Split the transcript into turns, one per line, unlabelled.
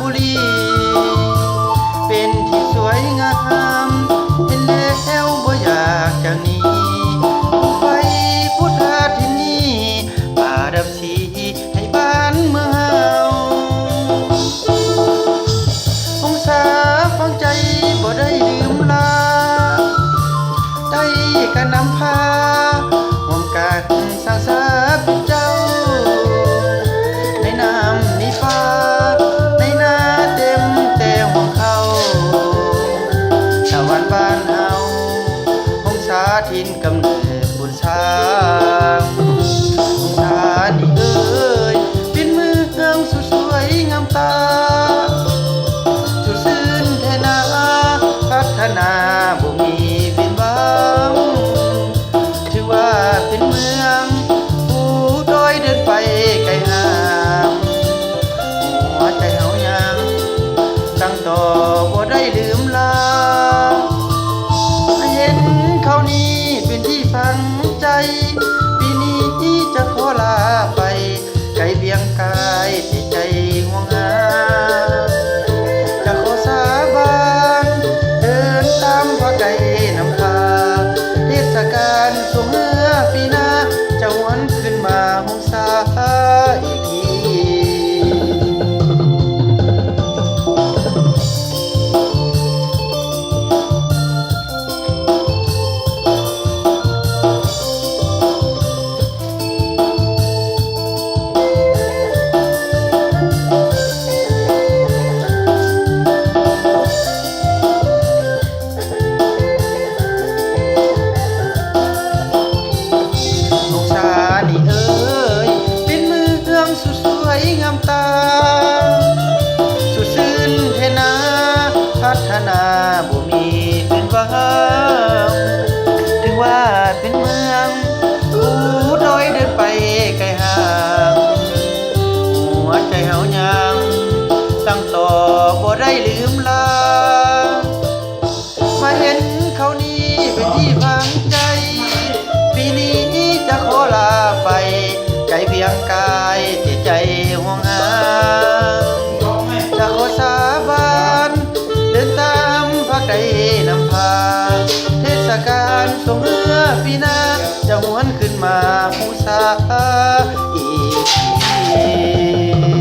บุรีเป็นที่สวยงามเห็นแล้วบ่อยากจะหนีไปพุทธาที่นี่ป่าดับสีให้บ้านเมืองเฮาองศาฟังใจบ่ได้ลืมลาได้กันนำพาห่วมกันสร้างสรรค์เจ้าในน้ำในฟ้าในนาเต็มแต่ห่วงเขาชาวบ้านเฮาองศาทินกำเนิดบุญสร้างองศานี่เอ้ยเป็นเมืองสุดสวยงามตาสุดซื่นแท้นาพัฒนาบ่มีเป็นบ้างถือว่าเป็นเมืองผู้ดอยเดินไปไกลห่างหัวใจเฮายังตั้งต่อบ่ได้ลืมลาเห็นเขานี้เป็นที่ฝังใจปีนี้จะขอลาไปไกลเบียงกายแต่ใจห่วงหาจะขอสาบานเดินตามพระไก่นำพาเทศกาลสงเมื่อปีหน้าจะหวนขึ้นมาหงสาอีกทีนี่เอ้ยเป็นเมืองสุดสวยงามตาสุดซื่นเทนาพัฒนาบ่มีเป็นว่างถึงว่าเป็นเมืองผู้ดอยเดินไปไกลห่างหัวใจเฮายังตั้งต่อบ่ได้ลืมลามาเห็นเขานี้เป็นที่ฝังใจปีนี้จะขอลาไปไกลเพียงกายแต่ใจห่วงหาจะขอสาบานเดินตามพระไก่นำพาเทศกาลสงเมื่อปีหน้าจะหวนขึ้นมาผู้สาอีกที